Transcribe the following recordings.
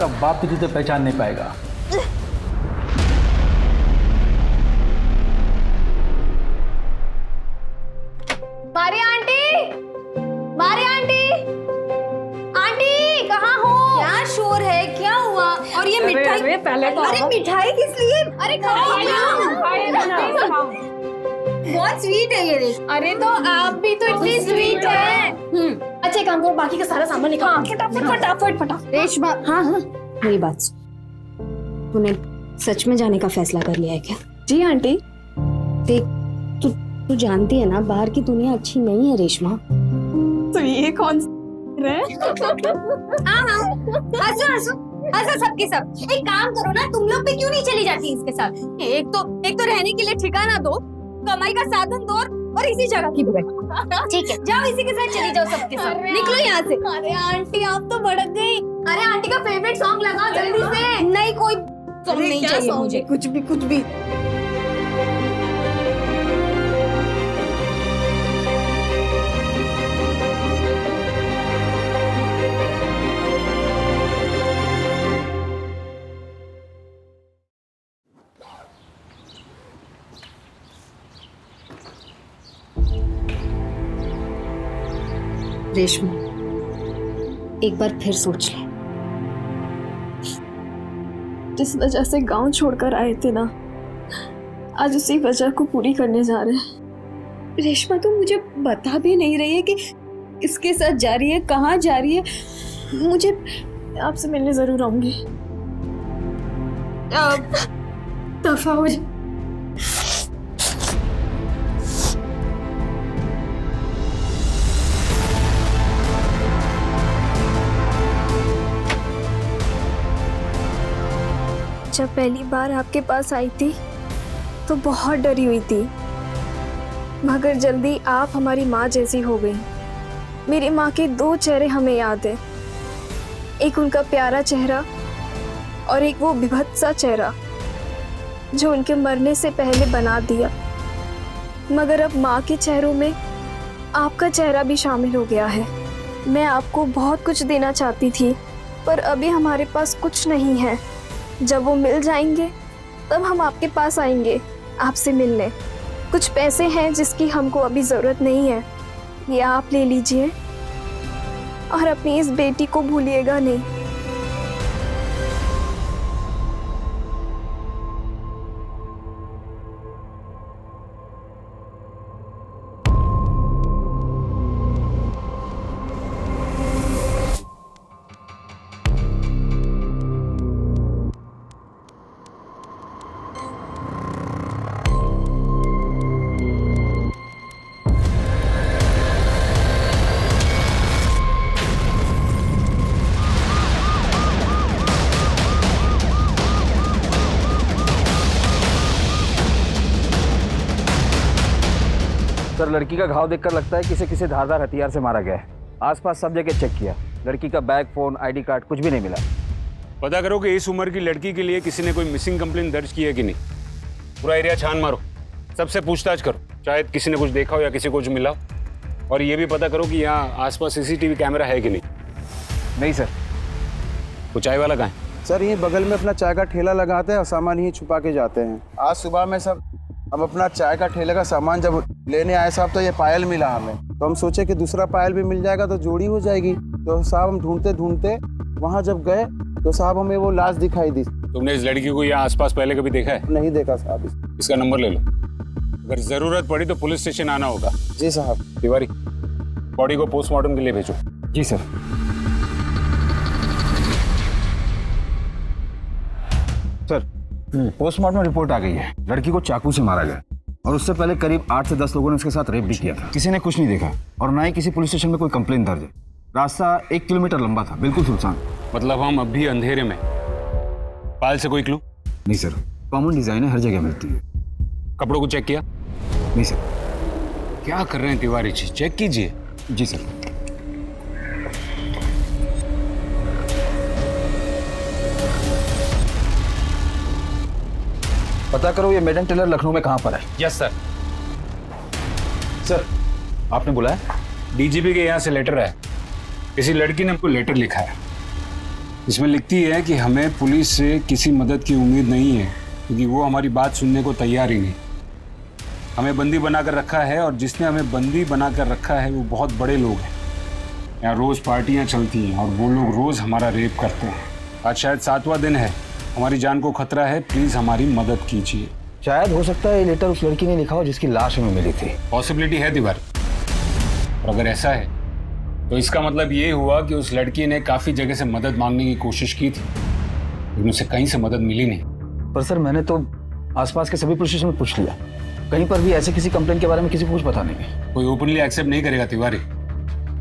उसका बाप भी तुझे पहचान नहीं पाएगा। Maria aunty, Maria aunty, aunty कहाँ हो? क्या शोर है, क्या हुआ? और ये मिठाई? अरे पहले तो अरे मिठाई किस लिए? अरे खाओ ना। बहुत स्वीट है ये। अरे तो आप भी तो इतनी स्वीट है। अच्छा एक काम करो, बाकी का सारा सामान निकालो। फटाफट फटाफट फटाफट। रेशमा, हाँ हाँ मेरी बात सुन। तूने सच में जाने का फैसला कर लिया है क्या? जी आंटी। देख तू जानती है ना, बाहर की दुनिया अच्छी नहीं है रेशमा। तो ये कौन है? हाँ हाँ, हंसो हंसो हंसो सबके सब। एक काम करो ना, तुम लोग भी क्यों नहीं चली जाती इसके साथ? एक तो रहने के लिए ठिकाना दो, कमाई का साधन दो, और इसी जगह की भी बैठो। ठीक है, जाओ इसी के साथ चली जाओ सबके साथ। निकलो यहाँ से। अरे आंटी आप तो भड़क गई। अरे आंटी का फेवरेट सॉन्ग लगाओ जल्दी से। नहीं कोई सॉन्ग नहीं चाहिए मुझे। कुछ भी। रेशमा एक बार फिर सोच ले। जिस वजह से गांव छोड़कर आए थे ना, आज उसी वजह को पूरी करने जा रहे हैं। रेशमा तो मुझे बता भी नहीं रही है कि इसके साथ जा रही है, कहाँ जा रही है। मुझे आपसे मिलने जरूर आऊंगी। दफा हो जा। जब पहली बार आपके पास आई थी तो बहुत डरी हुई थी, मगर जल्दी आप हमारी माँ जैसी हो गई। मेरी माँ के 2 चेहरे हमें याद है, एक उनका प्यारा चेहरा और एक वो विभत्स सा चेहरा जो उनके मरने से पहले बना दिया। मगर अब माँ के चेहरों में आपका चेहरा भी शामिल हो गया है। मैं आपको बहुत कुछ देना चाहती थी, पर अभी हमारे पास कुछ नहीं है। जब वो मिल जाएंगे तब हम आपके पास आएंगे आपसे मिलने। कुछ पैसे हैं जिसकी हमको अभी ज़रूरत नहीं है, ये आप ले लीजिए और अपनी इस बेटी को भूलिएगा नहीं। सर, लड़की का घाव देखकर लगता है कि इसे किसी धारदार हथियार से मारा गया है। आसपास सब जगह चेक किया, लड़की का बैग, फोन, आईडी कार्ड कुछ भी नहीं मिला। पता करो कि इस उम्र की लड़की के लिए किसी ने कोई मिसिंग कंप्लेन दर्ज की है कि नहीं। पूरा एरिया छान मारो, सबसे पूछताछ करो, शायद किसी ने कुछ देखा हो या किसी को कुछ मिला हो। और ये भी पता करो कि यहाँ आसपास सीसीटीवी कैमरा है कि नहीं। नहीं सर। वो चाय वाला कहाँ है? सर ये बगल में अपना चाय का ठेला लगाते हैं और सामान यहीं छुपा के जाते हैं। आज सुबह में सब हम अपना चाय का ठेले का सामान जब लेने आए साहब, तो ये पायल मिला हमें। तो हम सोचे कि दूसरा पायल भी मिल जाएगा तो जोड़ी हो जाएगी। तो साहब हम ढूंढते ढूंढते वहाँ जब गए तो साहब हमें वो लाश दिखाई दी। तुमने इस लड़की को यहाँ आसपास पहले कभी देखा है? नहीं देखा साहब। इसका नंबर ले लो, अगर जरूरत पड़ी तो पुलिस स्टेशन आना होगा। जी साहब। तिवारी, बॉडी को पोस्टमार्टम के लिए भेजो। जी सर। सर, पोस्टमार्टम रिपोर्ट आ गई है। लड़की को चाकू से मारा गया और उससे पहले करीब 8 से 10 लोगों ने उसके साथ रेप भी किया था। किसी ने कुछ नहीं देखा और ना ही किसी पुलिस स्टेशन में कोई कंप्लेन दर्ज है। रास्ता 1 किलोमीटर लंबा था, बिल्कुल सुनसान। मतलब हम अब भी अंधेरे में। पायल से कोई क्लू? नहीं सर, कॉमन डिजाइन है, हर जगह मिलती है। कपड़ों को चेक किया? नहीं सर। क्या कर रहे हैं तिवारी जी, चेक कीजिए। जी सर। पता करो ये मेडन टेलर लखनऊ में कहाँ पर है। Yes sir. सर, आपने बुलाया? डीजीपी के यहाँ से लेटर है, किसी लड़की ने हमको लेटर लिखा है। इसमें लिखती है कि हमें पुलिस से किसी मदद की उम्मीद नहीं है क्योंकि वो हमारी बात सुनने को तैयार ही नहीं। हमें बंदी बनाकर रखा है और जिसने हमें बंदी बनाकर रखा है वो बहुत बड़े लोग हैं। यहाँ रोज़ पार्टियाँ चलती हैं और वो लोग रोज़ हमारा रेप करते हैं। आज शायद 7वां दिन है, हमारी जान को खतरा है, प्लीज़ हमारी मदद कीजिए। शायद हो सकता है ये लेटर उस लड़की ने लिखा हो जिसकी लाश हमें मिली थी। पॉसिबिलिटी है तिवारी, और अगर ऐसा है तो इसका मतलब ये हुआ कि उस लड़की ने काफ़ी जगह से मदद मांगने की कोशिश की थी लेकिन उसे कहीं से मदद मिली नहीं। पर सर मैंने तो आसपास के सभी पुलिस स्टेशन में पूछ लिया, कहीं पर भी ऐसे किसी कंप्लेंट के बारे में किसी को कुछ पता नहीं है। कोई ओपनली एक्सेप्ट नहीं करेगा तिवारी,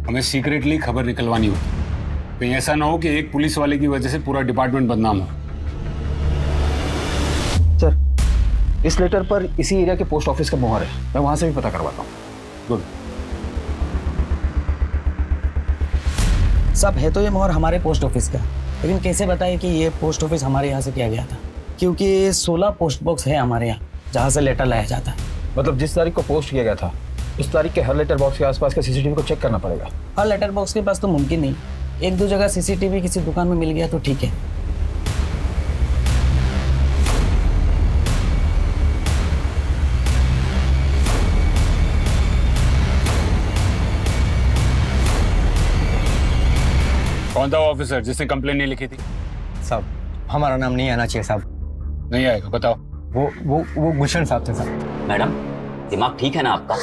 हमें सीक्रेटली खबर निकलवानी होगी। कहीं ऐसा ना हो कि एक पुलिस वाले की वजह से पूरा डिपार्टमेंट बदनाम हो। सर इस लेटर पर इसी एरिया के पोस्ट ऑफिस का मोहर है, मैं वहां से भी पता करवाता हूँ। गुड। सब है तो ये मोहर हमारे पोस्ट ऑफिस का, लेकिन कैसे बताएं कि ये पोस्ट ऑफिस हमारे यहाँ से किया गया था? क्योंकि 16 पोस्ट बॉक्स है हमारे यहाँ जहाँ से लेटर लाया जाता है। मतलब जिस तारीख को पोस्ट किया गया था उस तारीख के हर लेटर बॉक्स के आसपास के सीसीटीवी को चेक करना पड़ेगा। हर लेटर बॉक्स के पास तो मुमकिन नहीं, एक दो जगह सीसीटीवी किसी दुकान में मिल गया तो ठीक है। कौन था वो ऑफिसर जिसने कंप्लेन नहीं लिखी थी? साहब हमारा नाम नहीं आना चाहिए साहब। नहीं आएगा, बताओ। वो गुलशन साहब थे साहब। मैडम दिमाग ठीक है ना आपका?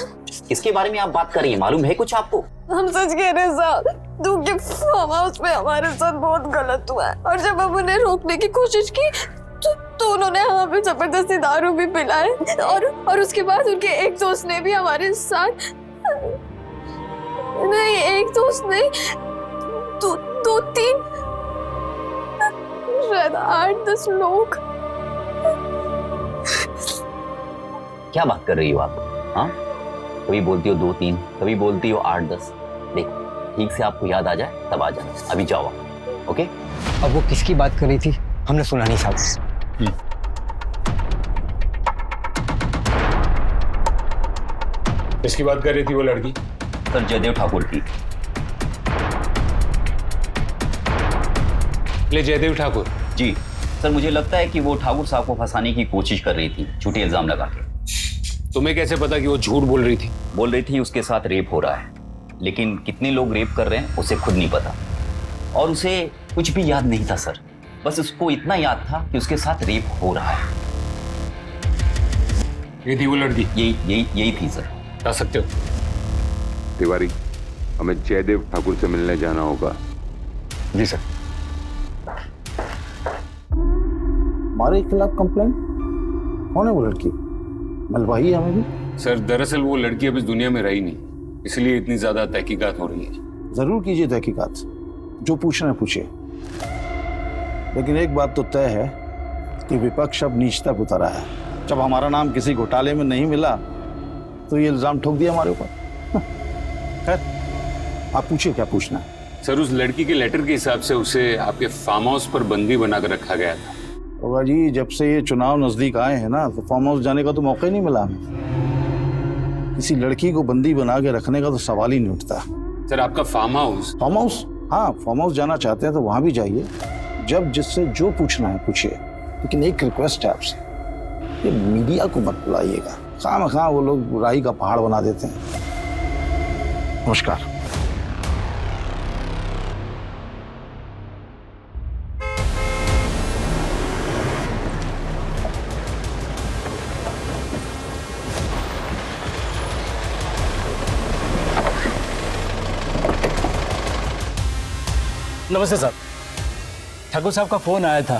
किसके बारे में आप बात कर रही हैं, मालूम है कुछ आपको? हम सच कह रहे हैं साहब, दूसरे फार्म हाउस में हमारे साथ बहुत गलत हुआ है और जब हम उन्हें रोकने की कोशिश की तो उन्होंने हमें जबरदस्ती दारू भी पिलाए और उसके बाद उनके एक दोस्त ने भी हमारे साथ, नहीं एक दोस्त नहीं, दो तीन शायद 8-10 लोग। क्या बात कर रही हो आप? हाँ, कभी बोलती हो 2-3, कभी बोलती हो 8-10। देखो ठीक से आपको याद आ जाए तब आ जाना, अभी जाओ आप। ओके? अब वो किसकी बात कर रही थी हमने सुना नहीं साहब। किसकी बात कर रही थी वो लड़की? सर जयदेव ठाकुर की। ले जयदेव ठाकुर? जी सर, मुझे लगता है कि वो ठाकुर साहब को फंसाने की कोशिश कर रही थी, झूठे इल्जाम लगा के। तुम्हें कैसे पता कि वो झूठ बोल रही थी? बोल रही थी उसके साथ रेप हो रहा है, लेकिन कितने लोग रेप कर रहे हैं उसे खुद नहीं पता और उसे कुछ भी याद नहीं था सर। बस उसको इतना याद था कि उसके साथ रेप हो रहा है। ये थी वो लड़की? यही थी सर। बता सकते हो? तिवारी, हमें जयदेव ठाकुर से मिलने जाना होगा। जी सर। हमारे खिलाफ कंप्लेंट? कौन है वो लड़की? मिलवाई हमें भी। सर दरअसल वो लड़की अब इस दुनिया में रही नहीं, इसलिए इतनी ज्यादा तहकीकात हो रही है। जरूर कीजिए तहकीकात, जो पूछना है पूछिए, लेकिन एक बात तो तय है कि विपक्ष अब नीचता पे उतरा है। जब हमारा नाम किसी घोटाले में नहीं मिला तो ये इल्जाम ठोक दिया हमारे ऊपर। खैर आप पूछिए क्या पूछना है। सर उस लड़की के लेटर के हिसाब से उसे आपके फार्म हाउस पर बंदी बनाकर रखा गया था। होगा जी, जब से ये चुनाव नजदीक आए हैं ना तो फार्म हाउस जाने का तो मौका ही नहीं मिला हमें। किसी लड़की को बंदी बना के रखने का तो सवाल ही नहीं उठता। सर आपका फार्म हाउस? हाँ फार्म हाउस जाना चाहते हैं तो वहां भी जाइए, जब जिससे जो पूछना है पूछिए, लेकिन एक रिक्वेस्ट है आपसे, ये मीडिया को मत बुलाइएगा, खामखा वो लोग राई का पहाड़ बना देते हैं। नमस्कार। नमस्ते साहब, ठाकुर साहब का फोन आया था,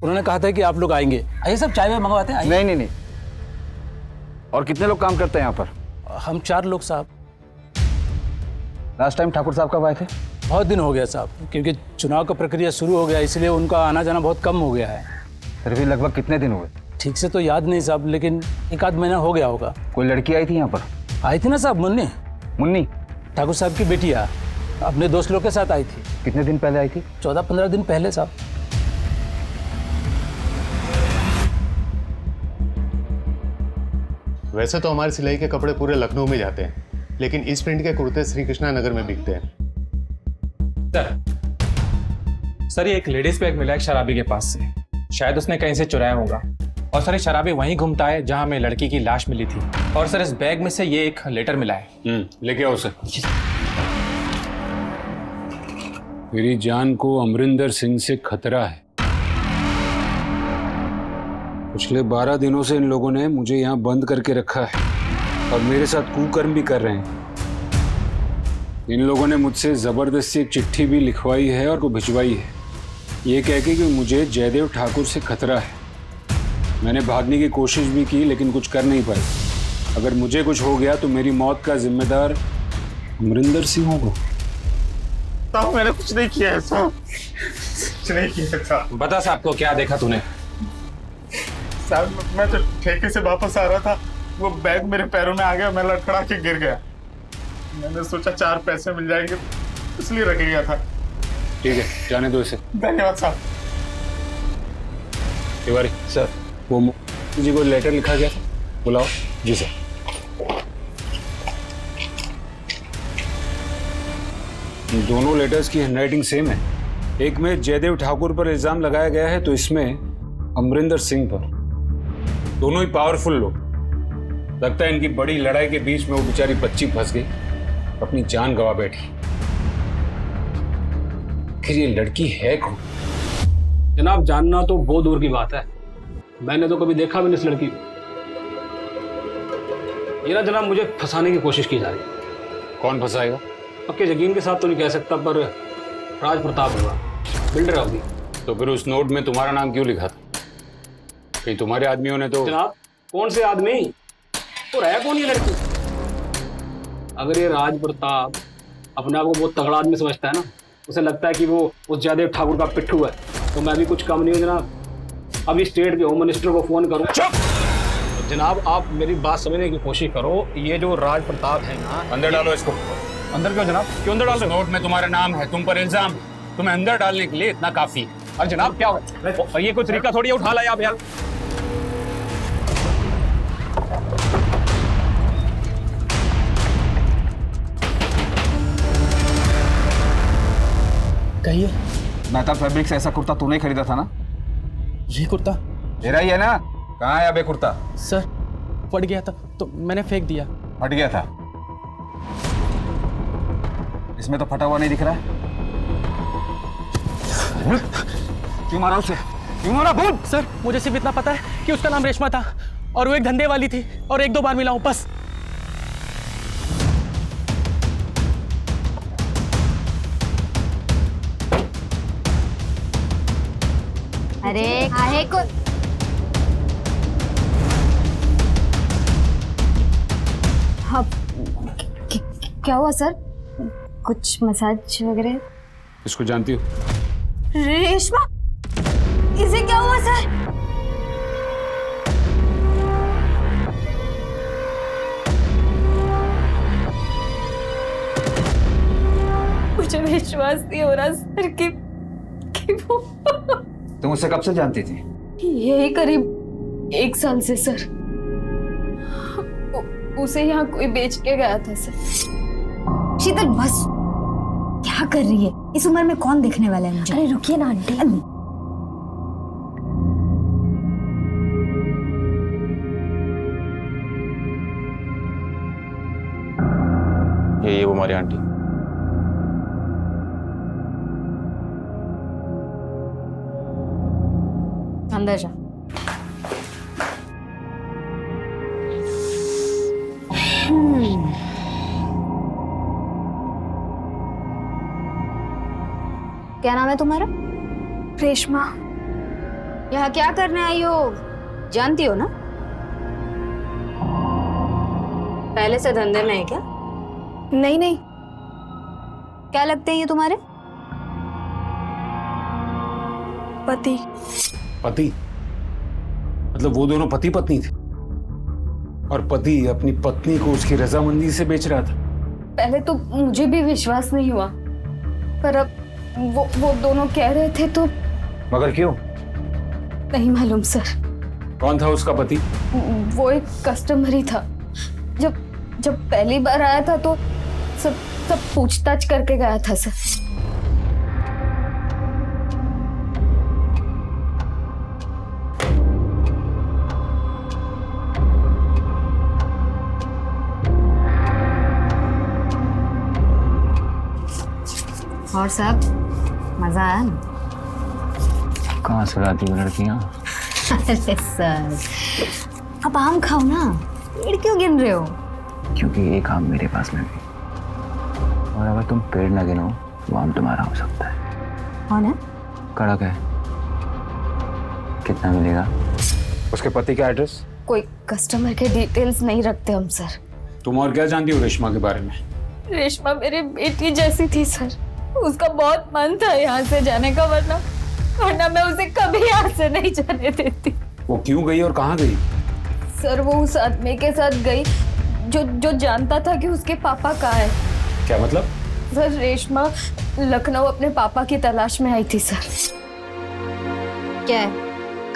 उन्होंने कहा था कि आप लोग आएंगे। आइए सब चाय में मंगवाते हैं। नहीं। और कितने लोग काम करते हैं यहाँ पर? हम 4 लोग साहब। लास्ट टाइम ठाकुर साहब कब आए थे? बहुत दिन हो गया साहब, क्योंकि चुनाव का प्रक्रिया शुरू हो गया, इसलिए उनका आना जाना बहुत कम हो गया है। फिर भी लगभग कितने दिन हुए? ठीक से तो याद नहीं साहब, लेकिन 1-आध महीना हो गया होगा। कोई लड़की आई थी यहाँ पर? आई थी ना साहब, मुन्नी? ठाकुर साहब की बेटिया अपने दोस्त लोग के साथ आई थी। कितने दिन पहले आई थी? 14-15 दिन पहले साहब। वैसे तो हमारे सिलाई के कपड़े पूरे लखनऊ में जाते हैं, लेकिन इस प्रिंट के कुर्ते श्री कृष्णा नगर में बिकते हैं। सर ये एक लेडीज बैग मिला है शराबी के पास से, शायद उसने कहीं से चुराया होगा। और सर ये शराबी वहीं घूमता है जहां हमें लड़की की लाश मिली थी। और सर इस बैग में से ये एक लेटर मिला है। लेके आओ उसे। मेरी जान को अमरिंदर सिंह से खतरा है। पिछले 12 दिनों से इन लोगों ने मुझे यहाँ बंद करके रखा है और मेरे साथ कुकर्म भी कर रहे हैं। इन लोगों ने मुझसे जबरदस्ती एक चिट्ठी भी लिखवाई है और को भिजवाई है, ये कह के कि मुझे जयदेव ठाकुर से खतरा है। मैंने भागने की कोशिश भी की लेकिन कुछ कर नहीं पाई। अगर मुझे कुछ हो गया तो मेरी मौत का जिम्मेदार अमरिंदर सिंह होगा। साहब मैंने कुछ नहीं किया है साहब, कुछ नहीं किया था। बता साहब को क्या देखा तूने? साहब मैं तो ठेके से वापस आ रहा था, वो बैग मेरे पैरों में आ गया, मैं लड़खड़ा के गिर गया। मैंने सोचा 4 पैसे मिल जाएंगे इसलिए रख लिया था। ठीक है, जाने दो इसे। धन्यवाद साहब। तिवारी सर, वो जी को लेटर लिखा गया था, बुलाओ। जी सर। दोनों लेटर्स की हैंडराइटिंग सेम है। एक में जयदेव ठाकुर पर इल्जाम लगाया गया है तो इसमें अमरिंदर सिंह पर। दोनों ही पावरफुल लोग। लगता है इनकी बड़ी लड़ाई के बीच में वो बेचारी बच्ची फंस गई, अपनी जान गंवा बैठी। फिर ये लड़की है कौन? जनाब जानना तो बहुत दूर की बात है, मैंने तो कभी देखा भी नहीं इस लड़की को। ये ना जनाब मुझे फंसाने की कोशिश की जा रही है। कौन फंसाएगा? पक्के यकीन के साथ तो नहीं कह सकता, पर राज प्रताप होगा, बिल्डर होगी। तो फिर उस नोट में तुम्हारा नाम क्यों लिखा था? कहीं तुम्हारे आदमियों ने तो। जनाब कौन से आदमी और है कौन ये लड़की? अगर ये राज प्रताप अपने आप को बहुत तगड़ा आदमी समझता है ना, उसे लगता है कि वो उस जयदेव ठाकुर का पिट्ठू है, तो मैं भी कुछ कम नहीं हूँ जनाब। अभी स्टेट के होम मिनिस्टर को फोन करूँ। जनाब आप मेरी बात समझने की कोशिश करो। ये जो राज प्रताप है ना, अंदर डालो इसको। अंदर क्यों जनाब? क्यों अंदर डाल रहे हो? नोट में तुम्हारा नाम है, तुम पर इल्जाम, तुम्हें अंदर डालने के लिए इतना काफी है। अरे जनाब क्या हो? ये कोई तरीका थोड़ी है उठा लाए आप यार। कहिए। मेहता फैब्रिक से ऐसा कुर्ता तूने ही खरीदा था ना? ये कुर्ता तेरा ही है ना? कहाँ है अबे कुर्ता? सर फट गया था तो मैंने फेंक दिया। फट गया था? इसमें तो फटा हुआ नहीं दिख रहा है। क्यों मारा उसे? क्यों मारा? बोल। सर मुझे सिर्फ इतना पता है कि उसका नाम रेशमा था और वो एक धंधे वाली थी और 1-2 बार मिला हूं बस। अरे आहे को हाँ, क्या हुआ सर? कुछ मसाज वगैरह? इसको जानती हो? रेशमा, इसे क्या हुआ सर? मुझे विश्वास नहीं हो रहा सर कि वो। तुम उसे कब से जानती थी? यही करीब 1 साल से सर। उसे यहाँ कोई बेच के गया था सर। शीतल बस, क्या कर रही है? इस उम्र में कौन देखने वाला है मुझे? अरे रुकिए ना आंटी। ये वो हमारी आंटी। अंदर जा। क्या नाम है तुम्हारा? रेशमा। यहाँ क्या करने आई हो? जानती हो ना? पहले से धंधे में है क्या? नहीं नहीं। क्या लगते हैं ये तुम्हारे? पति। पति? मतलब वो दोनों पति पत्नी थे और पति अपनी पत्नी को उसकी रजामंदी से बेच रहा था। पहले तो मुझे भी विश्वास नहीं हुआ, पर अब वो दोनों कह रहे थे तो। मगर क्यों? नहीं मालूम सर। कौन था उसका पति? वो एक कस्टमर ही था। जब पहली बार आया था तो सब पूछताछ करके गया था सर। और साहब मजा आया ना? कहाँ से लाती वो लड़कियाँ? अरे सर, अब आम खाओ ना, पेड़ क्यों गिन रहे हो? क्योंकि एक आम मेरे पास में भी, और अगर तुम पेड़ न गिनो तो आम तुम्हारा हो सकता है। कौन है? कड़क है। कितना मिलेगा? उसके पति का एड्रेस? कोई कस्टमर के डिटेल्स नहीं रखते हम सर। तुम और क्या जानती हो रेशमा के बारे में? रेशमा मेरी बेटी जैसी थी सर, उसका बहुत मन था यहाँ से जाने का, वरना मैं उसे कभी यहाँ से नहीं जाने देती। वो क्यों गई और कहाँ गई? सर वो उस आदमी के साथ गई जो जानता था कि उसके पापा कहाँ है। क्या मतलब? सर रेशमा लखनऊ अपने पापा की तलाश में आई थी सर। क्या है?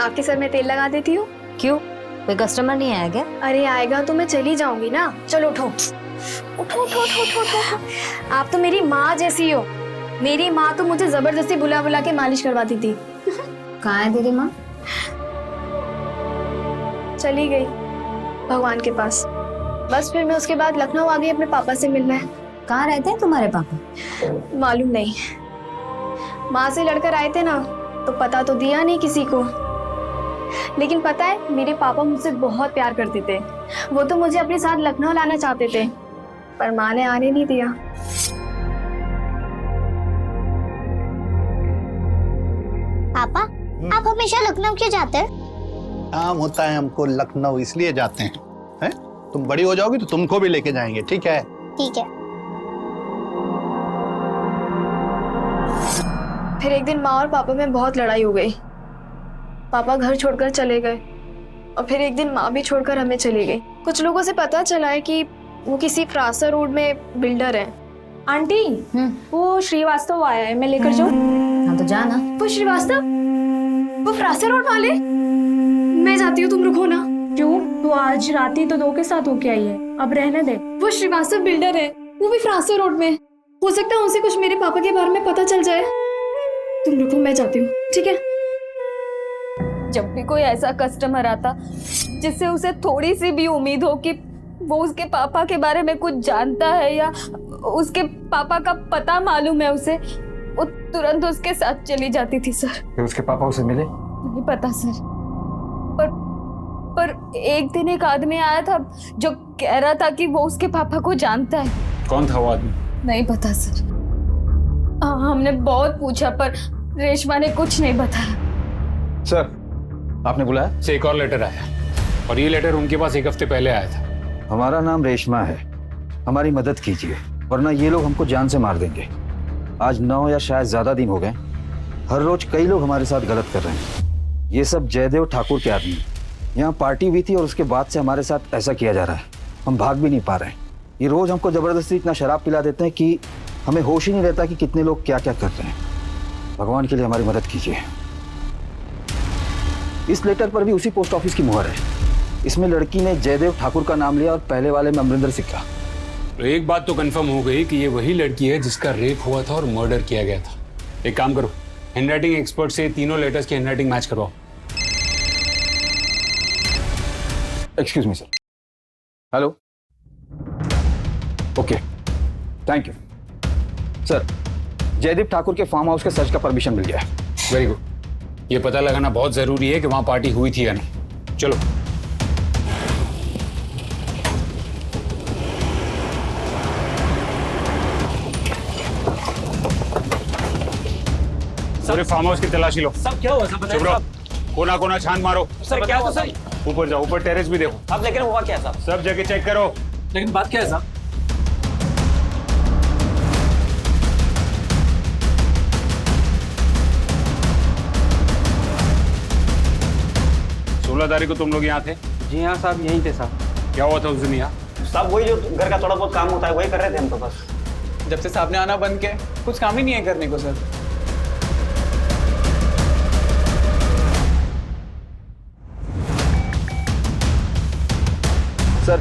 आपके सर में तेल लगा देती हूँ। क्यों, कोई कस्टमर नहीं आया क्या? अरे आएगा तो मैं चली जाऊंगी ना। चलो उठो उठो उठो उठो उठो उठो। आप तो मेरी माँ जैसी हो। मेरी माँ तो मुझे जबरदस्ती बुला बुला के मालिश करवाती थी। कहाँ है तेरी माँ? चली गई भगवान के पास। बस फिर मैं उसके बाद लखनऊ आ गई अपने पापा से मिलने। कहाँ रहते हैं तुम्हारे पापा? मालूम नहीं, माँ से लड़कर आए थे ना तो पता तो दिया नहीं किसी को। लेकिन पता है मेरे पापा मुझसे बहुत प्यार करते थे। वो तो मुझे अपने साथ लखनऊ लाना चाहते थे, पर माँ ने आने नहीं दिया। पापा, आप हमेशा लखनऊ क्यों जाते हैं? काम होता है हमको लखनऊ, इसलिए जाते हैं। हैं? तुम बड़ी हो जाओगी तो तुमको भी लेके जाएंगे, ठीक है? ठीक है। फिर एक दिन माँ और पापा में बहुत लड़ाई हो गई। पापा घर छोड़कर चले गए और फिर एक दिन माँ भी छोड़कर हमें चली गई। कुछ लोगों से पता चला है कि वो किसी फ्रासा रोड में बिल्डर है। आंटी, वो श्रीवास्तव आया है, मैं लेकर जाऊँ? हाँ तो जाना। वो श्रीवास्तव, वो फ्रासा रोड वाले? मैं जाती हूँ, तुम रुको ना। क्यों? वो आज रात ही तो 2 के साथ होके आई है, अब रहने दे। वो श्रीवास्तव बिल्डर है, वो भी फ्रासा रोड में। हो सकता है उसे कुछ मेरे पापा के बारे में पता चल जाए। तुम रुको, मैं जाती हूँ, ठीक है? जब भी कोई ऐसा कस्टमर आता जिससे उसे थोड़ी सी भी उम्मीद हो कि वो उसके पापा के बारे में कुछ जानता है या उसके पापा का पता मालूम है उसे, वो तुरंत उसके साथ चली जाती थी सर। फिर उसके पापा उसे मिले? नहीं पता सर, पर एक दिन एक आदमी आया था जो कह रहा था कि वो उसके पापा को जानता है। कौन था वो आदमी? नहीं पता सर। हमने बहुत पूछा पर रेशमा ने कुछ नहीं बताया। सर, आपने बुलाया? से एक और लेटर आया और ये लेटर उनके पास 1 हफ्ते पहले आया था। हमारा नाम रेशमा है, हमारी मदद कीजिए वरना ये लोग हमको जान से मार देंगे। आज 9 या शायद ज्यादा दिन हो गए, हर रोज कई लोग हमारे साथ गलत कर रहे हैं। ये सब जयदेव ठाकुर के आदमी। यहाँ पार्टी हुई थी और उसके बाद से हमारे साथ ऐसा किया जा रहा है। हम भाग भी नहीं पा रहे हैं। ये रोज हमको जबरदस्ती इतना शराब पिला देते हैं कि हमें होश ही नहीं रहता कि कितने लोग क्या क्या कर रहे हैं। भगवान के लिए हमारी मदद कीजिए। इस लेटर पर भी उसी पोस्ट ऑफिस की मुहर है। इसमें लड़की ने जयदेव ठाकुर का नाम लिया और पहले वाले में अमरिंदर सिक्का। तो एक बात तो कंफर्म हो गई कि ये वही लड़की है जिसका रेप हुआ था और मर्डर किया गया था। एक काम करो, हैंडराइटिंग एक्सपर्ट से तीनों लेटर्स की हैंडराइटिंग मैच करवाओ। Excuse me sir. Hello, okay, thank you sir. Jaideep Thakur के फार्म हाउस के सर्च का परमिशन मिल गया है। Very good. ये पता लगाना बहुत जरूरी है कि वहां पार्टी हुई थी या नहीं। चलो। पूरे फार्म हाउस की तलाशी लो। सब क्या हुआ? सब चुप रहो, कोना कोना छान मारो। सर क्या हुआ सर? ऊपर जाओ, ऊपर टेरेस भी देखो। अब लेकिन हुआ क्या साहब? सब जगह चेक करो। लेकिन बात क्या है साहब? तारीख को तुम लोग यहाँ थे? जी हाँ साहब, यहीं थे साहब। क्या हुआ था उस दिन यहाँ? साहब वही जो घर का थोड़ा बहुत काम होता है वही कर रहे थे हम तो बस। जब से साहब ने आना बंद किया कुछ काम ही नहीं है करने को सर। सर,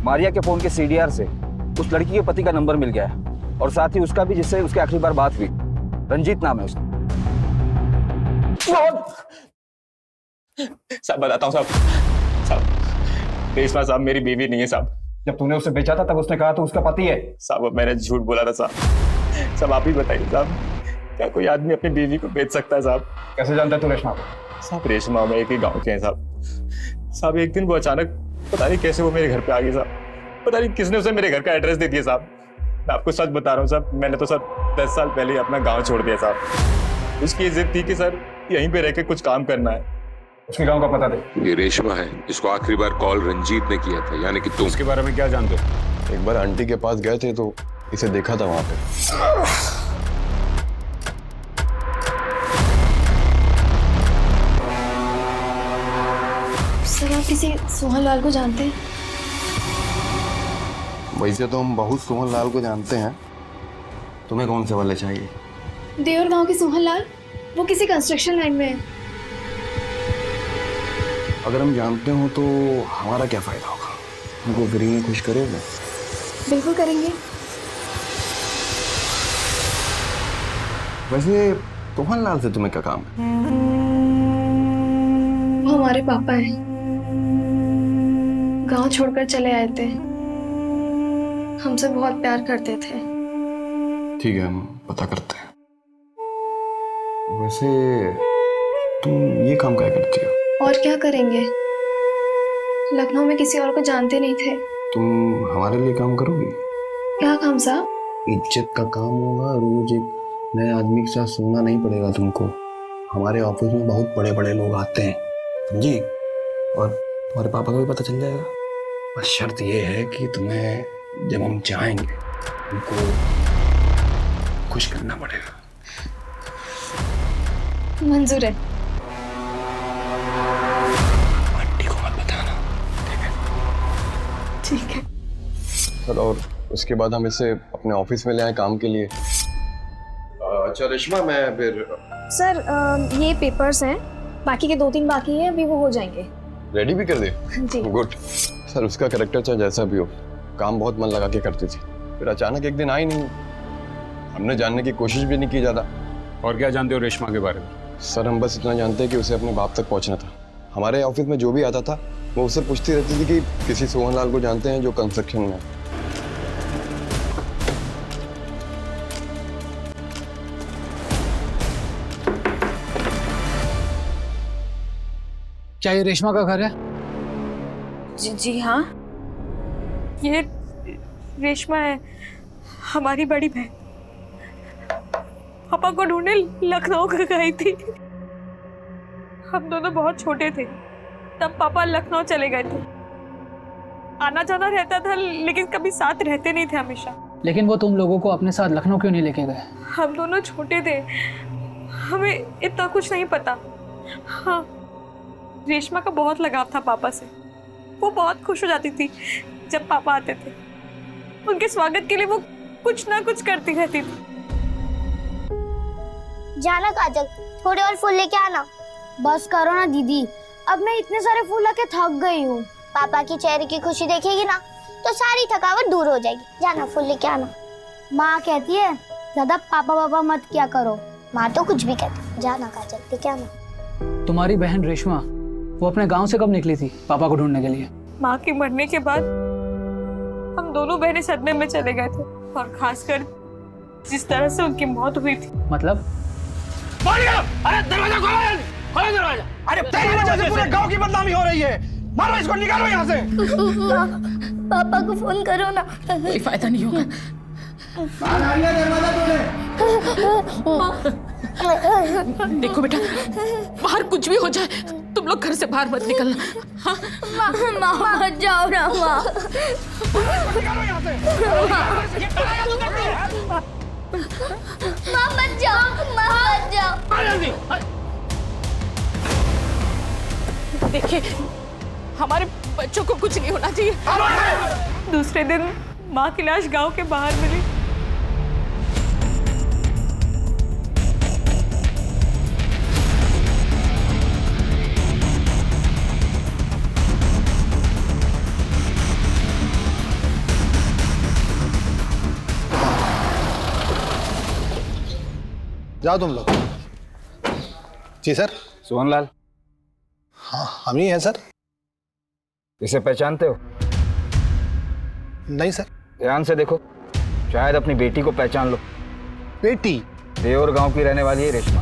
मारिया के फोन के सीडीआर से उस लड़की के पति का नंबर मिल गया है और साथ ही उसका भी जिससे उसकी आखिरी बार बात हुई। रंजीत नाम है उसका। साहब बताता हूँ साहब, रेशमा साहब मेरी बीवी नहीं है साहब। जब तूने उसे बेचा था तब उसने कहा तो उसका पति है। साहब मैंने झूठ बोला था साहब। सब आप ही बताइए साहब। क्या कोई आदमी अपनी बीवी को बेच सकता है साहब? कैसे जानता है तू रेशमा को? साहब रेशमा में एक ही गांव के हैं साहब। साहब एक दिन वो अचानक पता नहीं कैसे वो मेरे घर पे आ गई साहब। पता नहीं किसने उसे मेरे घर का एड्रेस दे दिया साहब। मैं आपको सच बता रहा हूँ साहब, मैंने तो सर 10 साल पहले ही अपना गांव छोड़ दिया साहब। उसकी जिद थी कि सर यहीं पे रह के कुछ काम करना है। उसके गांव का पता दे। ये रेशमा है, इसको आखिरी बार कॉल रंजीत ने किया था, यानी कि तुम। उसके बारे में क्या जानते हो? एक बार आंटी के पास गए थे तो इसे देखा था वहां पे। सर आप किसी सोहन लाल को जानते हैं? वैसे तो हम बहुत सोहन लाल को जानते हैं। तुम्हें कौन से वाले चाहिए? देवर गांव के सोहन लाल, वो किसी कंस्ट्रक्शन लाइन में है। अगर हम जानते हो तो हमारा क्या फायदा होगा? हमको फ्री में खुश करोगे? बिल्कुल करेंगे। वैसे सोहन लाल से तुम्हें क्या काम है? वो हमारे पापा हैं, गांव छोड़कर चले आए थे, हमसे बहुत प्यार करते थे। ठीक है, हम पता करते हैं। वैसे तुम ये काम क्या करती हो? और क्या करेंगे, लखनऊ में किसी और को जानते नहीं थे। तुम हमारे लिए काम करोगी? क्या काम साहब? इज्जत का काम होगा। रोज एक नए आदमी के साथ सोना नहीं पड़ेगा तुमको। हमारे ऑफिस में बहुत बड़े बड़े लोग आते हैं, समझी? और तुम्हारे पापा को भी पता चल जाएगा। बस शर्त ये है कि तुम्हें जब हम जाएंगे उनको खुश करना पड़ेगा। मंजूर है। आंटी को मत बताना, ठीक है? ठीक है सर। और उसके बाद हम इसे अपने ऑफिस में ले आए काम के लिए। अच्छा रेशमा, मैं फिर सर ये पेपर्स हैं, बाकी के 2-3 बाकी हैं, अभी वो हो जाएंगे। रेडी भी कर दे? जी गुड। सर उसका कैरेक्टर चाहे जैसा भी हो, काम बहुत मन लगा के करती थी, फिर अचानक एक दिन आई नहीं। हमने जानने की कोशिश भी नहीं की ज़्यादा। और क्या जानते हो रेशमा के बारे में? सर हम बस इतना जानते हैं कि उसे अपने बाप तक पहुंचना था। हमारे ऑफिस में जो भी आता था वो उससे पूछती रहती थी कि किसी सोहन लाल को जानते हैं जो कंस्ट्रक्शन में है। क्या ये रेशमा का घर है? जी हाँ, ये रेशमा है, हमारी बड़ी बहन। पापा को ढूंढने लखनऊ गई थी। हम दोनों बहुत छोटे थे तब पापा लखनऊ चले गए थे। आना जाना रहता था लेकिन कभी साथ रहते नहीं थे हमेशा। लेकिन वो तुम लोगों को अपने साथ लखनऊ क्यों नहीं लेके गए? हम दोनों छोटे थे, हमें इतना कुछ नहीं पता। हाँ, रेशमा का बहुत लगाव था पापा से। वो बहुत खुश हो जाती थी जब पापा आते थे। उनके स्वागत के लिए वो कुछ ना कुछ करती रहती थी। जाना काजल, थोड़े और फूल लेके आना। बस करो ना दीदी, अब मैं इतने सारे फूल लेके थक गई हूँ। पापा की चेहरे की खुशी देखेगी ना तो सारी थकावट दूर हो जाएगी। जाना फूल लेके आना। माँ कहती है ज्यादा पापा पापा मत किया करो। माँ तो कुछ भी कहती। जाना काजल, लेके आना। तुम्हारी बहन रेशमा वो अपने गांव से कब निकली थी पापा को ढूंढने के लिए? माँ के मरने के बाद हम दोनों बहनें सदमे में चले गए थे, और खासकर जिस तरह से उनकी मौत हुई थी। मतलब? अरे दरवाजा खोलो, खोलो दरवाजा। अरे तेरी वजह से पूरे गांव की बदनामी हो रही है। मारो इसको, निकालो यहाँ से। पापा को फोन करो ना। कोई फायदा नहीं होगा। देखो बेटा, बाहर कुछ भी हो जाए तुम लोग घर से बाहर मत निकलना। हाँ? माँ मत जाओ ना माँ। माँ मत जाओ, माँ मत जाओ। देखिए, हमारे बच्चों को कुछ नहीं होना चाहिए। दूसरे दिन माँ की लाश गांव के बाहर मिली। जाओ तुम लोग। जी सर। सोहन लाल? हाँ हम ही हैं सर। इसे पहचानते हो? नहीं सर। ध्यान से देखो, शायद अपनी बेटी को पहचान लो। बेटी? देवर गांव की रहने वाली है रेशमा।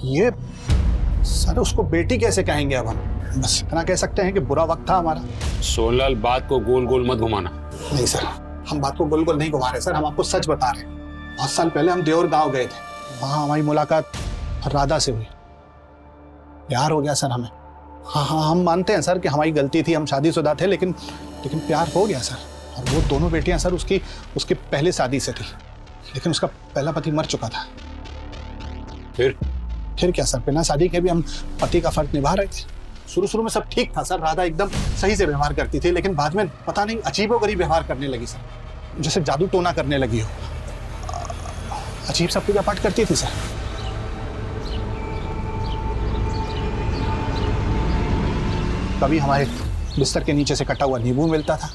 ये सर उसको बेटी कैसे कहेंगे अब हम? बस इतना कह सकते हैं कि बुरा वक्त था हमारा। सोनलाल, बात को गोल गोल मत घुमाना। नहीं सर, हम बात को गोल गोल नहीं घुमा रहे सर, हम आपको सच बता रहे हैं। बहुत साल पहले हम देवर गांव गए थे, वहाँ हमारी मुलाकात राधा से हुई, प्यार हो गया सर हमें। हाँ हाँ, हम मानते हैं सर कि हमारी गलती थी, हम शादीशुदा थे, लेकिन प्यार हो गया सर। और वो दोनों बेटियां सर उसकी पहले शादी से थी, लेकिन उसका पहला पति मर चुका था। फिर क्या सर, बिना शादी के भी हम पति का फर्ज निभा रहे थे। शुरू में सब ठीक था सर, राधा एकदम सही से व्यवहार करती थी, लेकिन बाद में पता नहीं अजीबोगरीब व्यवहार करने लगी सर, जैसे जादू टोना करने लगी हो। अजीब सा पूजा पाठ करती थी सर। कभी हमारे बिस्तर के नीचे से कटा हुआ नींबू मिलता था।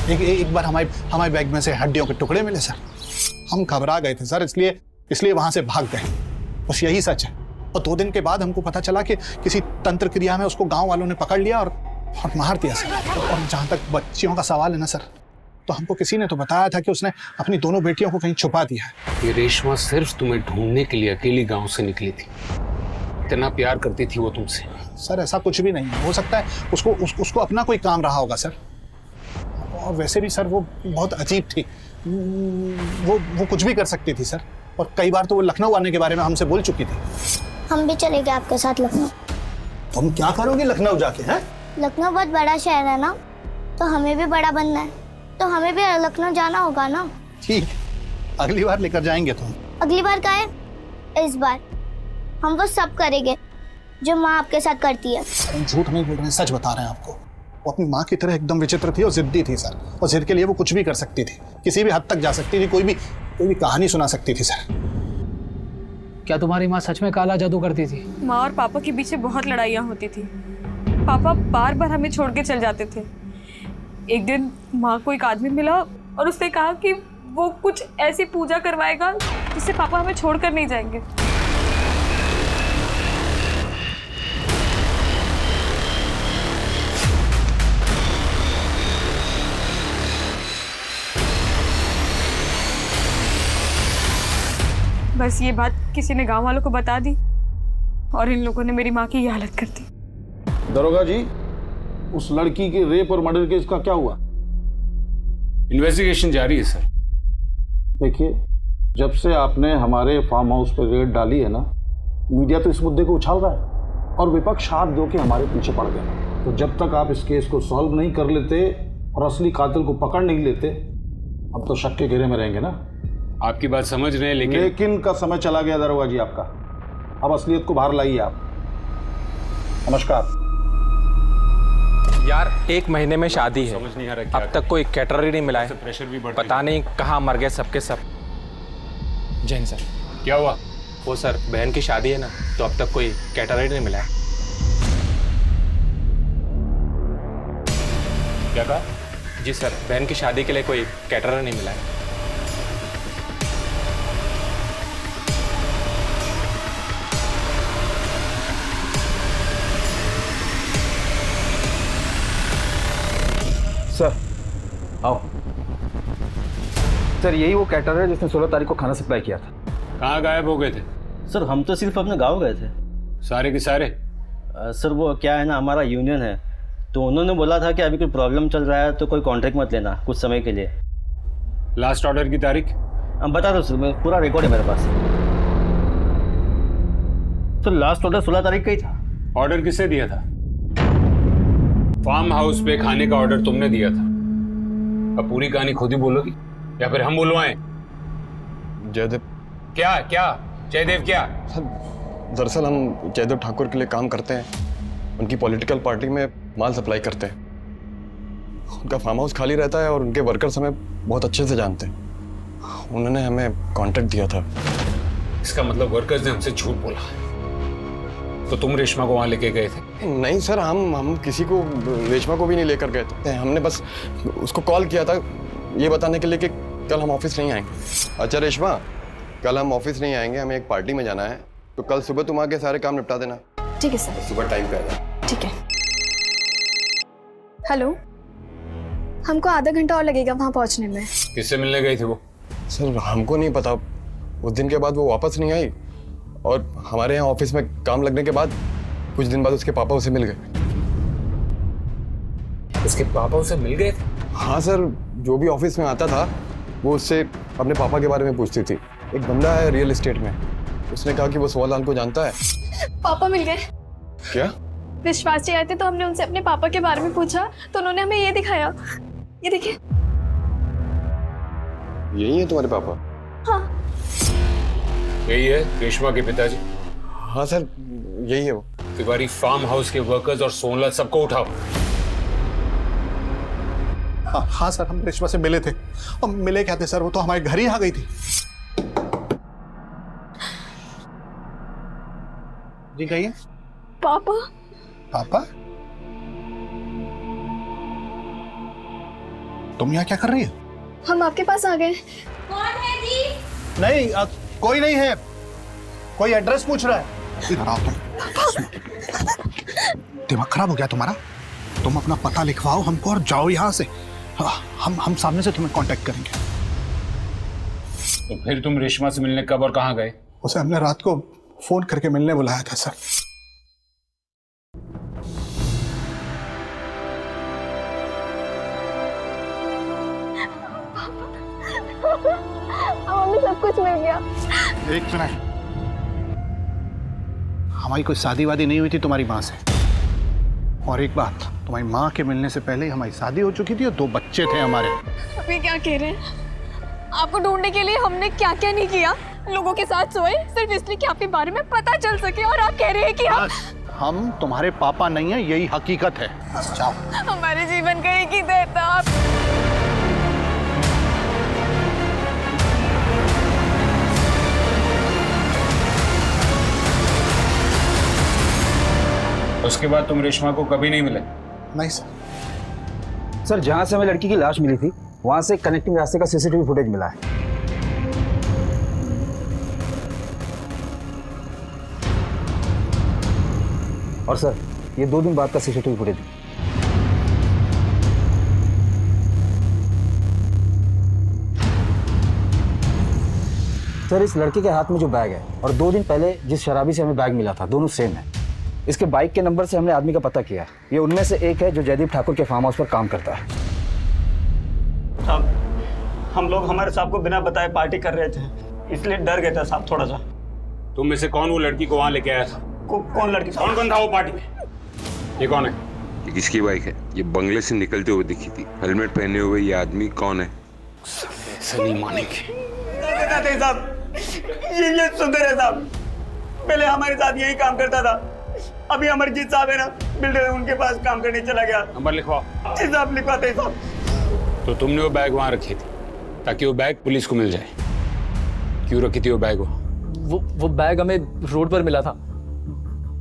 एक बार हमारे बैग में से हड्डियों के टुकड़े मिले सर। हम घबरा गए थे सर, इसलिए वहां से भाग गए। बस यही सच है। और 2 दिन के बाद हमको पता चला कि किसी तंत्र क्रिया में उसको गांव वालों ने पकड़ लिया और मार दिया सर। और जहां तक बच्चियों का सवाल है ना सर, तो हमको किसी ने तो बताया था कि उसने अपनी दोनों बेटियों को कहीं छुपा दिया है। ये रेशमा सिर्फ तुम्हें ढूंढने के लिए अकेली गांव से निकली थी। इतना प्यार करती थी वो तुमसे। सर ऐसा कुछ भी नहीं हो सकता है, उसको अपना कोई काम रहा होगा सर। और वैसे भी सर वो बहुत अजीब थी, वो कुछ भी कर सकती थी सर। और कई बार तो वो लखनऊ आने के बारे में हमसे बोल चुकी थी। हम भी चलेंगे आपके साथ लखनऊ। तुम क्या करोगे लखनऊ जाके? हैं? लखनऊ बहुत बड़ा शहर है ना, तो हमें भी बड़ा बनना है, तो हमें भी लखनऊ जाना होगा ना। ठीक, अगली बार लेकर जाएंगे तुम। अगली बार का है? इस बार हम वो सब करेंगे जो माँ आपके साथ करती है। हम झूठ नहीं बोल रहे हैं, सच बता रहे हैं आपको। वो अपनी माँ की तरह एकदम विचित्र थी और जिद्दी थी सर। और जिद के लिए वो कुछ भी कर सकती थी, किसी भी हद तक जा सकती थी, कोई भी कहानी सुना सकती थी सर। क्या तुम्हारी माँ सच में काला जादू करती थी? माँ और पापा के बीच बहुत लड़ाइयाँ होती थी। पापा बार बार हमें छोड़ के चल जाते थे। एक दिन माँ को एक आदमी मिला और उसने कहा कि वो कुछ ऐसी पूजा करवाएगा जिससे पापा हमें छोड़कर नहीं जाएंगे। बस ये बात किसी ने गांव वालों को बता दी और इन लोगों ने मेरी माँ की ये हालत कर दी। दरोगा जी, उस लड़की के रेप और मर्डर केस का क्या हुआ? इन्वेस्टिगेशन जारी है सर। देखिए, जब से आपने हमारे फार्म हाउस पर रेड डाली है ना, मीडिया तो इस मुद्दे को उछाल रहा है और विपक्ष हाथ धो के हमारे पीछे पड़ गया। तो जब तक आप इस केस को सॉल्व नहीं कर लेते और असली कातिल को पकड़ नहीं लेते, अब तो शक के घेरे में रहेंगे ना। आपकी बात समझ रहे हैं, लेकिन का समय चला गया दरोगा जी आपका। अब असलियत को बाहर लाइए आप। नमस्कार यार, 1 महीने में शादी है, समझ नहीं आ रहा अब तक कोई कैटरर ही नहीं मिला है। प्रेशर भी बढ़ पता नहीं कहाँ मर गए सबके सब। जैन सर, क्या हुआ? वो सर, बहन की शादी है ना, तो अब तक कोई कैटरर ही नहीं मिला है। क्या कहा? जी सर, बहन की शादी के लिए कोई कैटरर नहीं मिला है। सर आओ। सर यही वो कैटर है जिसने 16 तारीख को खाना सप्लाई किया था। कहाँ गायब हो गए थे? सर हम तो सिर्फ अपने गांव गए थे। सारे के सारे? सर वो क्या है ना, हमारा यूनियन है, तो उन्होंने बोला था कि अभी कोई प्रॉब्लम चल रहा है तो कोई कॉन्ट्रैक्ट मत लेना कुछ समय के लिए। लास्ट ऑर्डर की तारीख? बता दो सर, पूरा रिकॉर्ड है मेरे पास। तो लास्ट ऑर्डर 16 तारीख का ही था। ऑर्डर किसने दिया था? फार्म हाउस पे खाने का ऑर्डर तुमने दिया था। अब पूरी कहानी खुद ही बोलोगी या फिर हम बुलवाएं? जयदेव। क्या जयदेव क्या? दरअसल हम जयदेव ठाकुर के लिए काम करते हैं, उनकी पॉलिटिकल पार्टी में माल सप्लाई करते हैं। उनका फार्म हाउस खाली रहता है और उनके वर्कर्स हमें बहुत अच्छे से जानते हैं। उन्होंने हमें कॉन्ट्रैक्ट दिया था। इसका मतलब वर्कर्स ने हमसे झूठ बोला। तो तुम रेशमा को वहां लेके गए थे? नहीं सर, हम किसी को, रेशमा को भी नहीं लेकर गए थे। हमने बस उसको कॉल किया था ये बताने के लिए कि कल हम ऑफिस नहीं आएंगे। अच्छा रेशमा, कल हम ऑफिस नहीं आएंगे, हमें एक पार्टी में जाना है, तो कल सुबह तुम आके सारे काम निपटा देना। ठीक है सर। सुबह टाइम पे आ जाना। ठीक है। हेलो। हमको आधा घंटा और लगेगा वहाँ पहुँचने में। किससे मिलने गई थी वो? सर हमको नहीं पता, उस दिन के बाद वो वापस नहीं आई और हमारे यहाँ ऑफिस में काम लगने के बाद कुछ दिन बाद उसके पापा उसे मिल गए। उसके पापा उसे मिल गए थे? हाँ सर, जो भी ऑफिस में आता था वो उससे अपने पापा के बारे में पूछती थी। एक बंदा है रियल एस्टेट में, उसने कहा कि वो सोहन को जानता है। पापा मिल गए। क्या? विश्वास जी आए थे तो हमने उनसे अपने पापा के बारे में पूछा तो उन्होंने हमें ये दिखाया। ये देखिए। यही है तुम्हारे पापा? हाँ। यही है रेशमा के पिताजी? हाँ सर, यही है वो। तिवारी, फार्म हाउस के वर्कर्स और सोनलाल सबको उठाओ। हाँ सर, हम रेशमा से मिले थे। हम मिले क्या थे सर, वो तो हमारे घर ही आ गई थी। जी कहिए। पापा। पापा? तुम यहाँ क्या कर रही हो? हम आपके पास आ गए। कौन है जी? नहीं, कोई नहीं है। कोई एड्रेस पूछ रहा है। इधर आओ तुम। दिमाग खराब हो गया तुम्हारा? तुम अपना पता लिखवाओ हमको और जाओ यहाँ से। हम सामने से तुम्हें कांटेक्ट करेंगे। तो फिर तुम रेशमा से मिलने कब और कहाँ गए? उसे हमने रात को फोन करके मिलने बुलाया था सर। हमें सब कुछ मिल गया। एक मिनट, हमारी कोई शादी वादी नहीं हुई थी तुम्हारी माँ से। और एक बात, तुम्हारी माँ के मिलने से पहले ही हमारी शादी हो चुकी थी और 2 बच्चे थे हमारे। अभी क्या कह रहे हैं? आपको ढूंढने के लिए हमने क्या क्या नहीं किया। लोगों के साथ सोए सिर्फ इसलिए कि आपके बारे में पता चल सके, और आप कह रहे हैं कि हम तुम्हारे पापा नहीं है, यही हकीकत है। जाओ। हमारे जीवन का एक ही दर्द था। आप उसके बाद तुम रेशमा को कभी नहीं मिले? नहीं सर। सर, जहां से हमें लड़की की लाश मिली थी वहां से कनेक्टिंग रास्ते का सीसीटीवी फुटेज मिला है। और सर, ये 2 दिन बाद का सीसीटीवी फुटेज। सर, इस लड़के के हाथ में जो बैग है और 2 दिन पहले जिस शराबी से हमें बैग मिला था, दोनों सेम है। इसके बाइक के नंबर से हमने आदमी का पता किया है। ये उनमें से एक है जो जयदीप ठाकुर के फार्म हाउस पर काम करता है। साहब, हम लोग हमारे साहब को बिना बताए पार्टी कर रहे थे, इसलिए डर गए थे साहब थोड़ा सा। तुम में से कौन वो लड़की को वहां लेके आया था? कौन लड़की? कौन था वो पार्टी में? ये कौन है? ये किसकी बाइक है? ये बंगले से निकलते हुए दिखी थी। हेलमेट पहने हुए ये आदमी कौन है? सनी मानिक। साहब, ये सुंदर है साहब, पहले हमारे साथ यही काम करता था। अभी अमरजीत साहब है ना, बिल्डर, उनके पास काम करने चला गया। नंबर लिखवाओ। जी साहब, लिखवाते हैं साहब। तो तुमने वो बैग वहां रखी थी ताकि वो बैग पुलिस को मिल जाए। क्यों रखी थी वो बैग? वो बैग हमें रोड पर मिला था।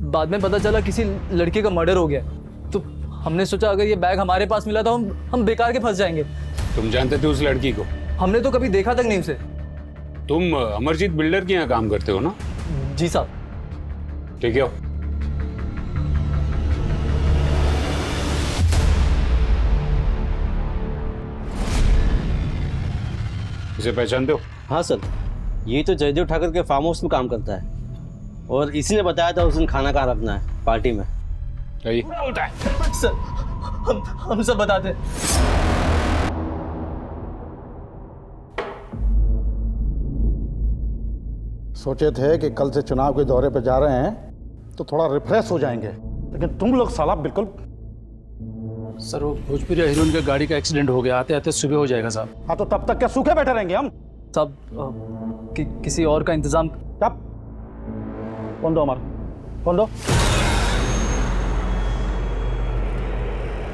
बाद में पता चला किसी लड़के का मर्डर हो गया, तो हमने सोचा अगर ये बैग हमारे पास मिला तो हम बेकार के फंस जाएंगे। तुम जानते थे उस लड़की को? हमने तो कभी देखा तक नहीं उसे। तुम अमरजीत बिल्डर के यहाँ काम करते हो ना? जी साहब। ठीक है। इसे पहचानते हो? हाँ सर, ये तो जयदेव ठाकुर के फार्म हाउस में काम करता है और इसी ने बताया था उस दिन खाना कहाँ रखना है पार्टी में। सही सर, हम सब बताते। सोचे थे कि कल से चुनाव के दौरे पर जा रहे हैं तो थोड़ा रिफ्रेश हो जाएंगे, लेकिन तुम लोग साला बिल्कुल। सर, वो भोजपुरी हीरोइन का गाड़ी का एक्सीडेंट हो गया, आते आते सुबह हो जाएगा साहब। हाँ, तो तब तक क्या सूखे बैठे रहेंगे हम? साहब, किसी और का इंतजाम। कब? कौन दो हमारा? कौन दो?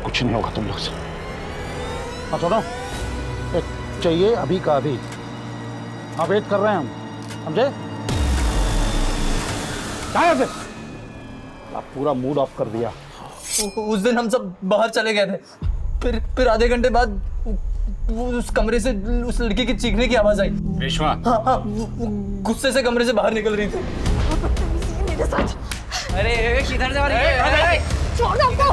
कुछ नहीं होगा तुम लोग से। हाँ सुनो, एक चाहिए अभी का अभी। हाँ, वेट कर रहे हैं हम, समझे? क्या है? आप पूरा मूड ऑफ कर दिया। उस दिन हम सब बाहर चले गए थे, फिर आधे घंटे बाद वो उस कमरे से उस लड़की की चीखने की आवाज आई। रेशमा? हाँ, वो गुस्से से कमरे से बाहर निकल रही थी। मेरे साथ। अरे किधर जा रही है? छोड़ दो हमको।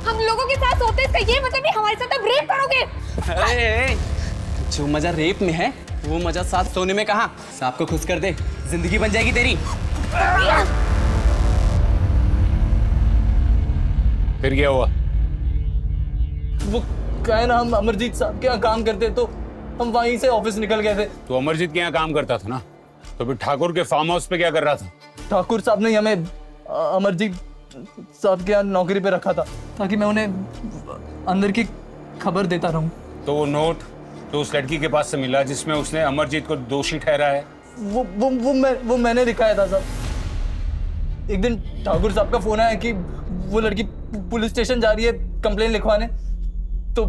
हम लोगों के साथ सोते इसका ये मतलब नहीं हमारे साथ अब रेप करोगे। अरे जो मजा रेप में है वो मजा साथ सोने में कहाँ। सांप को खुश कर दे, जिंदगी बन जाएगी तेरी। फिर क्या हुआ? वो क्या है ना, हम अमरजीत साहब के यहाँ काम करते तो हम वहीं से ऑफिस निकल गए थे। तो अमरजीत के यहाँ काम करता था ना, तो फिर ठाकुर के फार्म हाउस पे क्या कर रहा था? ठाकुर साहब ने हमें अमरजीत साहब के यहाँ नौकरी पे रखा था ताकि मैं उन्हें अंदर की खबर देता रहूं। तो वो नोट तो उस लड़की के पास से मिला जिसमें उसने अमरजीत को दोषी ठहराया है? वो मैंने दिखाया था साहब। एक दिन ठाकुर साहब का फोन आया कि वो लड़की पुलिस स्टेशन जा रही है कंप्लेन लिखवाने, तो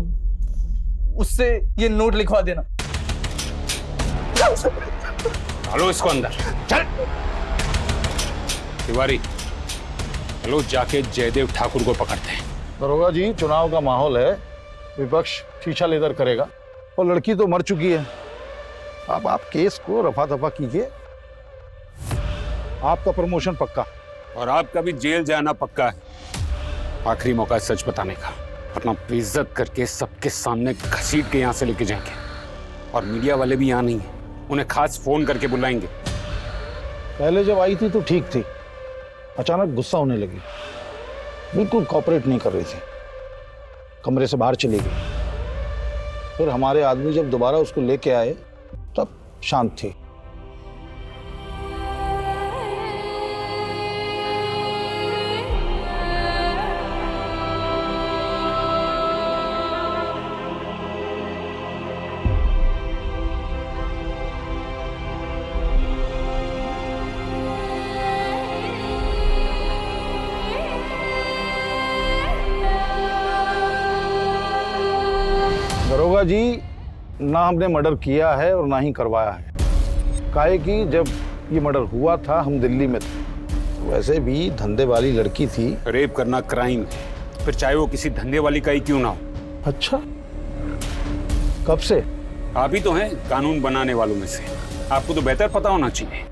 उससे ये नोट लिखवा देना। डालो इसको अंदर, चल। तिवारी चलो जाके जयदेव ठाकुर को पकड़ते हैं। दरोगा जी, चुनाव का माहौल है, विपक्ष शीशा लेदर करेगा और लड़की तो मर चुकी है। अब आप केस को रफा दफा कीजिए, आपका प्रमोशन पक्का और आपका भी जेल जाना पक्का है। आखिरी मौका है सच बताने का, अपना बेइज्जत करके सबके सामने घसीट के यहाँ से लेके जाएंगे। और मीडिया वाले भी यहाँ नहीं है, उन्हें खास फोन करके बुलाएंगे। पहले जब आई थी तो ठीक थी, अचानक गुस्सा होने लगी, बिल्कुल कॉपरेट नहीं कर रही थी, कमरे से बाहर चली गई। फिर हमारे आदमी जब दोबारा उसको लेके आए तब शांत थी। दरोगा जी, ना हमने मर्डर किया है और ना ही करवाया है। काहे कि जब ये मर्डर हुआ था हम दिल्ली में थे, वैसे भी धंधे वाली लड़की थी। रेप करना क्राइम है, फिर चाहे वो किसी धंधे वाली का ही क्यों ना हो। अच्छा, कब से? आप ही तो हैं कानून बनाने वालों में से, आपको तो बेहतर पता होना चाहिए।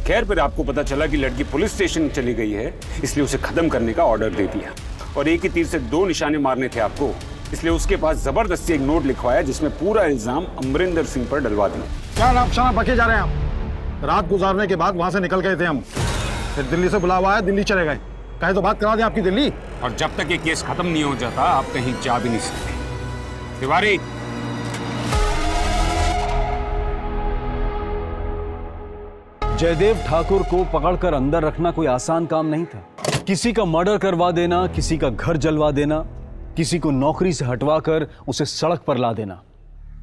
खैर, फिर आपको पता चला कि लड़की पुलिस स्टेशन चली गई है, इसलिए उसे खत्म करने का ऑर्डर दे दिया और एक ही तीर से दो निशाने मारने थे आपको, इसलिए उसके पास जबरदस्ती एक नोट लिखवाया जिसमें पूरा इल्जाम अमरिंदर सिंह पर डलवा दिया। क्या नाम शना बके जा रहे हैं आप? रात गुजारने के बाद वहां से निकल गए थे हम, फिर दिल्ली से बुलावा आया, दिल्ली चले गए। कहे तो बात करा दें आपकी दिल्ली। और जब तक ये केस खत्म नहीं हो जाता आप कहीं जा भी नहीं सकते। तिवारी, जयदेव ठाकुर को पकड़कर अंदर रखना कोई आसान काम नहीं था। किसी का मर्डर करवा देना, किसी का घर जलवा देना, किसी को नौकरी से हटवाकर उसे सड़क पर ला देना,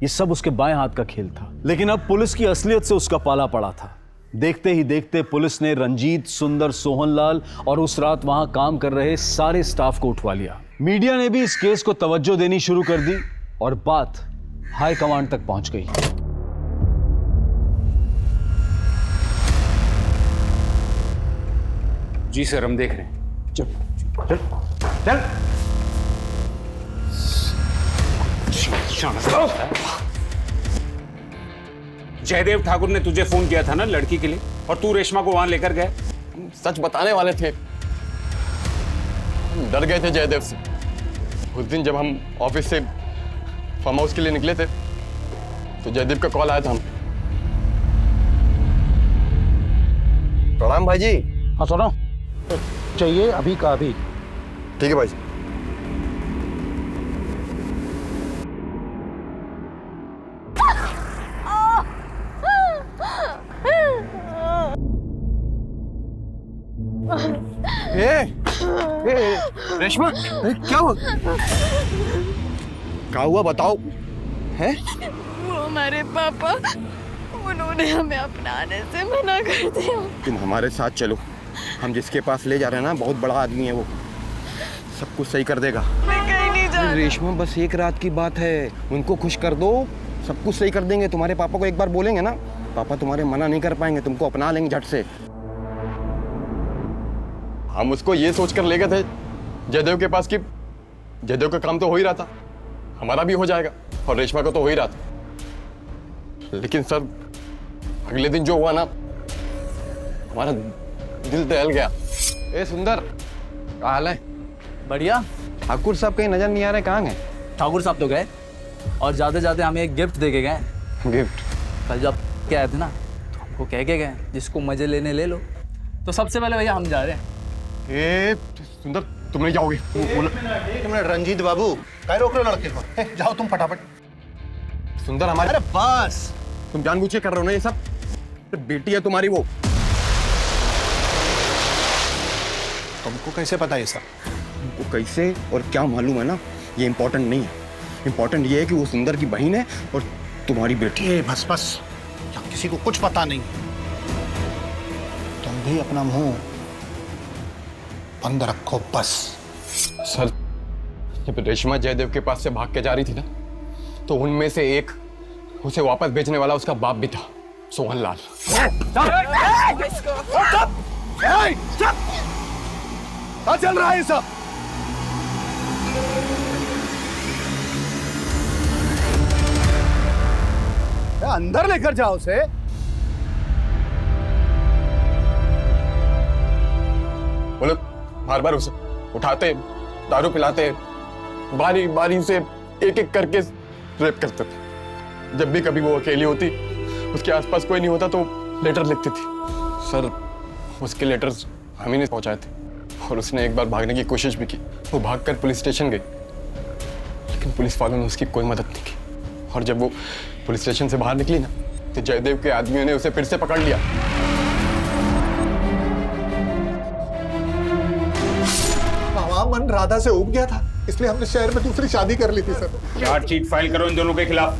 ये सब उसके बाएं हाथ का खेल था। लेकिन अब पुलिस की असलियत से उसका पाला पड़ा था। देखते ही देखते पुलिस ने रंजीत, सुंदर, सोहनलाल और उस रात वहां काम कर रहे सारे स्टाफ को उठवा लिया। मीडिया ने भी इस केस को तवज्जो देनी शुरू कर दी और बात हाई कमांड तक पहुंच गई। जी सर, हम देख रहे हैं। चल चल चल। जयदेव ठाकुर ने तुझे फोन किया था ना लड़की के लिए, और तू रेशमा को वहां लेकर गया। सच बताने वाले थे, डर गए थे जयदेव से। उस दिन जब हम ऑफिस से फार्म हाउस के लिए निकले थे तो जयदेव का कॉल आया था। हम प्रणाम भाई जी। हाँ सुनो, चाहिए अभी का अभी। ठीक है भाई जी। रेशमा, क्या हुआ? क्या हुआ बताओ? है? वो हमारे पापा, उन्होंने हमें अपनाने से मना कर दिया। तुम हमारे साथ चलो, हम जिसके पास ले जा रहे हैं ना बहुत बड़ा आदमी है, वो सब कुछ सही कर देगा। मैं कहीं नहीं जा रही। रेशमा, बस एक रात की बात है, उनको खुश कर दो, सब कुछ सही कर देंगे। तुम्हारे पापा को एक बार बोलेंगे ना, पापा तुम्हारे मना नहीं कर पाएंगे, तुमको अपना लेंगे झट से। हम उसको ये सोच कर ले गए थे जयदेव के पास कि जयदेव का काम तो हो ही रहा था, हमारा भी हो जाएगा और रेशमा का तो हो ही रहा था। लेकिन सर, अगले दिन जो हुआ ना, हमारा दिल दहल गया। ए सुंदर, क्या हाल है? बढ़िया। ठाकुर साहब कहीं नजर नहीं आ रहे, कहाँ गए? ठाकुर साहब तो गए और जाते जाते हमें एक गिफ्ट दे के गए। गिफ्ट? कल जब क्या आए थे ना, तो हमको कह के गए जिसको मजे लेने ले लो। तो सबसे पहले भैया हम जा रहे हैं। ए सुंदर, तुम नहीं जाओगे? एक मिनट रंजीत बाबू, काय रोक रहे हो लड़के को? जाओ तुम फटाफट। सुंदर हमारे, अरे बस, तुम जानबूझ के कर रहे हो ना ये सब? तो बेटी है तुम्हारी वो। तुमको कैसे पता ये सब? तुमको कैसे और क्या मालूम है ना, ये इम्पोर्टेंट नहीं है। इम्पोर्टेंट ये है कि वो सुंदर की बहन है और तुम्हारी बेटी है। बस बस, यहाँ किसी को कुछ पता नहीं। तुम भी अपना मुंह बंद रखो बस। सर, जब रेशमा जयदेव के पास से भाग के जा रही थी ना, तो उनमें से एक उसे वापस भेजने वाला उसका बाप भी था, सोहन लाल। क्या चल रहा है ये सब? अंदर लेकर जाओ उसे। वो लोग बार बार उसे उठाते, दारू पिलाते, बारी बारी से एक एक करके रेप करते थे। जब भी कभी वो अकेली होती, उसके आसपास कोई नहीं होता, तो लेटर लिखती थी। सर, उसके लेटर्स हम ही ने पहुंचाए थे और उसने एक बार भागने की कोशिश भी की। वो भागकर पुलिस स्टेशन गई, लेकिन पुलिस वालों ने उसकी कोई मदद नहीं की। और जब वो पुलिस स्टेशन से बाहर निकली ना, तो जयदेव के आदमियों ने उसे फिर से पकड़ लिया। हमारा मन राधा से उब गया था, इसलिए हमने शहर में दूसरी शादी कर ली थी सर। चार्जशीट फाइल करो इन दोनों के खिलाफ।